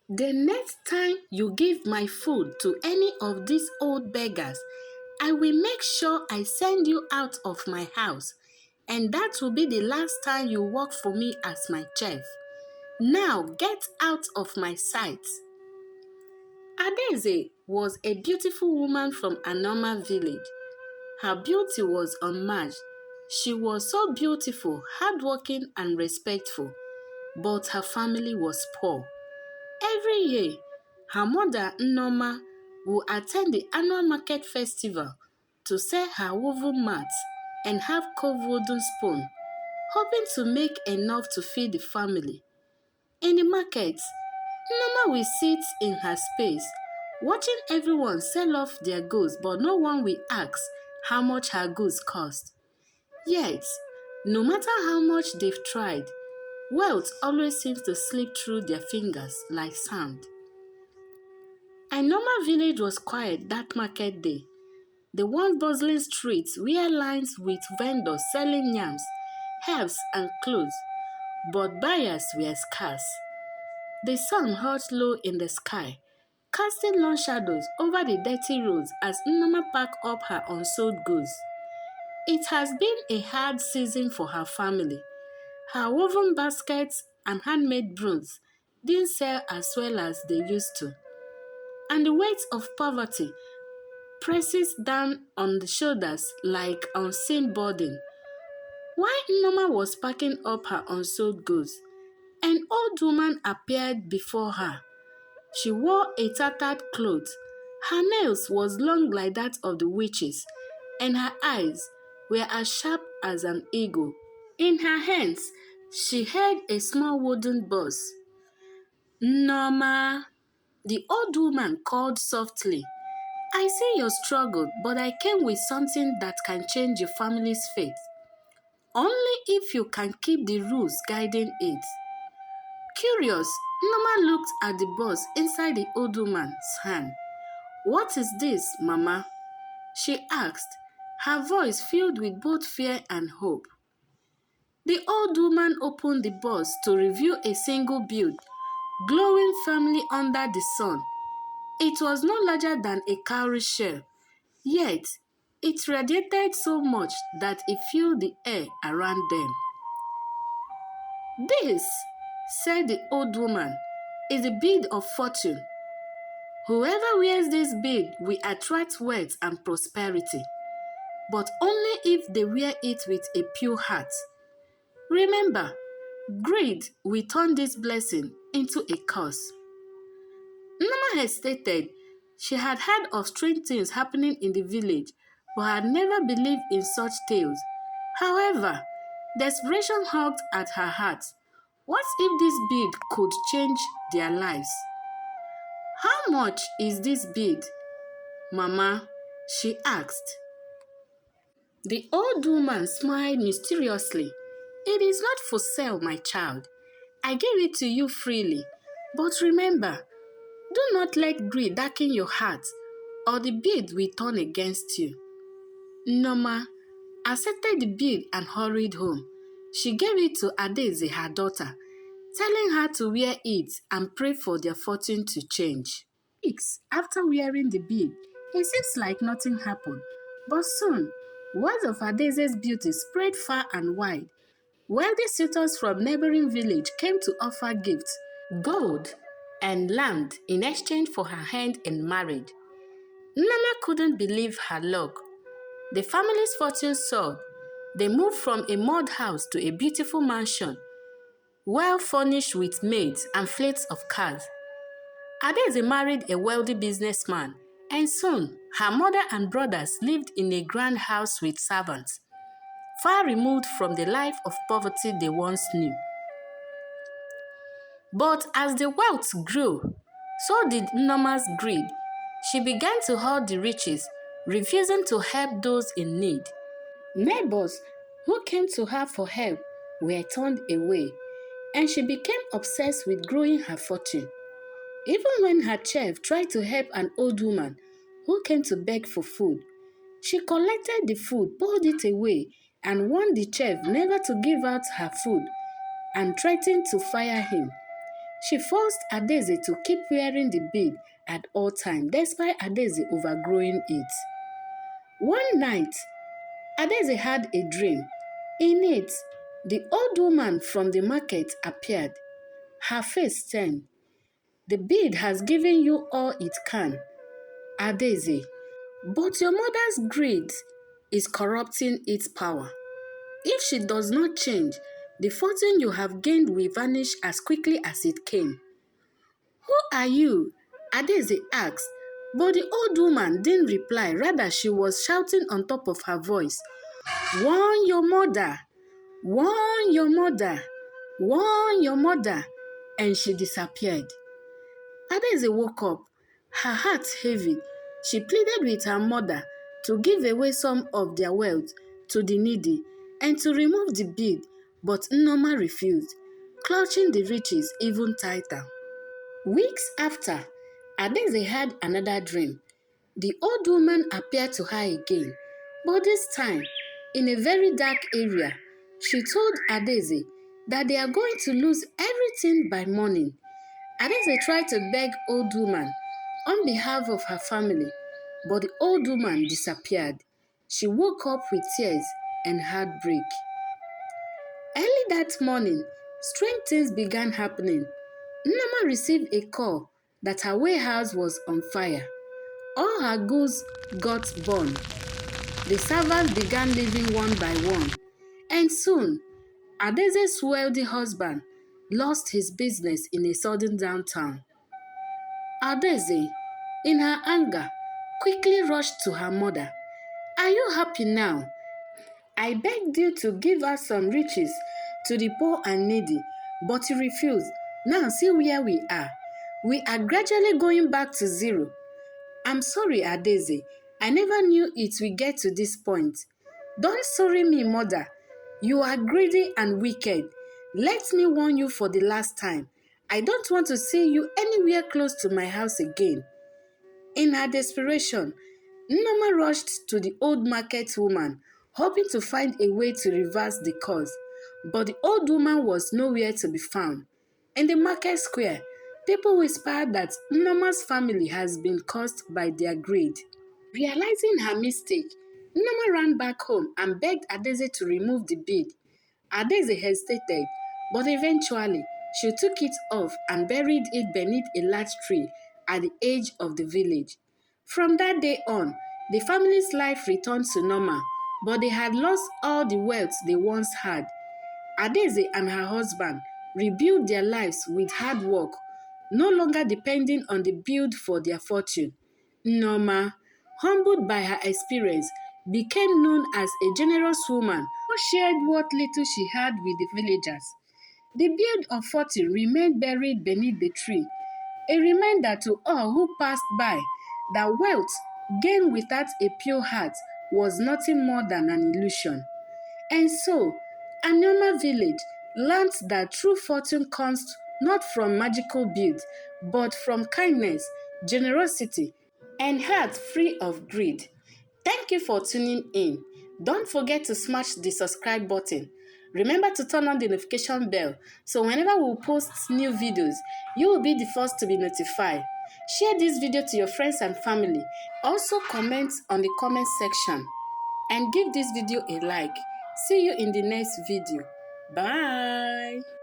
The next time you give my food to any of these old beggars, I will make sure I send you out of my house, and that will be the last time you work for me as my chef. Now get out of my sight. Adeze was a beautiful woman from Anoma village. Her beauty was unmatched. She was so beautiful, hardworking, and respectful, but her family was poor. Every year, her mother, Nnoma, will attend the annual market festival to sell her woven mats and have carved wooden spoon, hoping to make enough to feed the family. In the market, Nnoma will sit in her space, watching everyone sell off their goods, but no one will ask how much her goods cost. Yet, no matter how much they've tried, wealth always seems to slip through their fingers like sand. Anoma village was quiet that market day. The once bustling streets were lined with vendors selling yams, herbs, and clothes, but buyers were scarce. The sun hung low in the sky, casting long shadows over the dirty roads as Nnoma packed up her unsold goods. It has been a hard season for her family. Her woven baskets and handmade brooms didn't sell as well as they used to, and the weight of poverty presses down on the shoulders like unseen burden. While Nnoma was packing up her unsold goods, an old woman appeared before her. She wore a tattered cloth. Her nails was long like that of the witches, and her eyes were as sharp as an eagle. In her hands, she held a small wooden box. Nnoma, the old woman called softly. I see your struggle, but I came with something that can change your family's fate. Only if you can keep the rules guiding it. Curious, Norma looked at the box inside the old woman's hand. What is this, Mama? She asked, her voice filled with both fear and hope. The old woman opened the box to reveal a single build, glowing firmly under the sun. It was no larger than a cowrie shell, yet it radiated so much that it filled the air around them. This, said the old woman, is the bead of fortune. Whoever wears this bead will attract wealth and prosperity, but only if they wear it with a pure heart. Remember, greed will turn this blessing into a curse. Norma hesitated. She had heard of strange things happening in the village, but had never believed in such tales. However, desperation hugged at her heart. What if this bead could change their lives? How much is this bead, Mama? She asked. The old woman smiled mysteriously. It is not for sale, my child. I gave it to you freely. But remember, do not let greed darken your heart, or the bead will turn against you. Norma accepted the bead and hurried home. She gave it to Adeze, her daughter, telling her to wear it and pray for their fortune to change. Weeks after wearing the bead, it seems like nothing happened. But soon, words of Adeze's beauty spread far and wide. Wealthy suitors from neighboring village came to offer gifts, gold, and land in exchange for her hand in marriage. Nana couldn't believe her luck. The family's fortune soared. They moved from a mud house to a beautiful mansion, well furnished with maids and fleets of cars. Adeze married a wealthy businessman, and soon her mother and brothers lived in a grand house with servants, far removed from the life of poverty they once knew. But as the wealth grew, so did Nnoma's greed. She began to hoard the riches, refusing to help those in need. Neighbors who came to her for help were turned away, and she became obsessed with growing her fortune. Even when her chef tried to help an old woman who came to beg for food, she collected the food, poured it away, and warned the chef never to give out her food and threatened to fire him. She forced Adaeze to keep wearing the bead at all times, despite Adaeze overgrowing it. One night, Adaeze had a dream. In it, the old woman from the market appeared. Her face turned. The bead has given you all it can, Adaeze, but your mother's greed is corrupting its power. If she does not change, the fortune you have gained will vanish as quickly as it came. Who are you? Adaeze asked, but the old woman didn't reply. Rather, she was shouting on top of her voice, "Warn your mother! Warn your mother! Warn your mother!" And she disappeared. Adaeze woke up, her heart heavy. She pleaded with her mother to give away some of their wealth to the needy and to remove the bead, but Nneoma refused, clutching the riches even tighter. Weeks after, Adaeze had another dream. The old woman appeared to her again, but this time in a very dark area. She told Adaeze that they are going to lose everything by morning. Adaeze tried to beg old woman on behalf of her family, but the old woman disappeared. She woke up with tears and heartbreak. Early that morning, strange things began happening. Nneoma received a call that her warehouse was on fire. All her goods got burned. The servants began leaving one by one, and soon, Adaeze's wealthy husband lost his business in a sudden downtown. Adaeze, in her anger, quickly rushed to her mother. "Are you happy now? I begged you to give us some riches to the poor and needy, but you refused. Now see where we are. We are gradually going back to zero. I'm sorry, Adaeze. I never knew it would get to this point. Don't sorry me, mother. You are greedy and wicked. Let me warn you for the last time. I don't want to see you anywhere close to my house again." In her desperation, Nneoma rushed to the old market woman, hoping to find a way to reverse the cause. But the old woman was nowhere to be found. In the market square, people whispered that Nneoma's family has been cursed by their greed. Realizing her mistake, Nneoma ran back home and begged Adaeze to remove the bead. Adaeze hesitated, but eventually she took it off and buried it beneath a large tree at the edge of the village. From that day on, the family's life returned to normal, but they had lost all the wealth they once had. Adaeze and her husband rebuilt their lives with hard work, no longer depending on the bead for their fortune. Nneoma, humbled by her experience, became known as a generous woman who shared what little she had with the villagers. The bead of fortune remained buried beneath the tree, a reminder to all who passed by that wealth gained without a pure heart was nothing more than an illusion. And so, Anioma village learned that true fortune comes not from magical beads, but from kindness, generosity, and hearts free of greed. Thank you for tuning in. Don't forget to smash the subscribe button. Remember to turn on the notification bell so whenever we post new videos, you will be the first to be notified. Share this video to your friends and family. Also comment on the comment section and give this video a like. See you in the next video. Bye.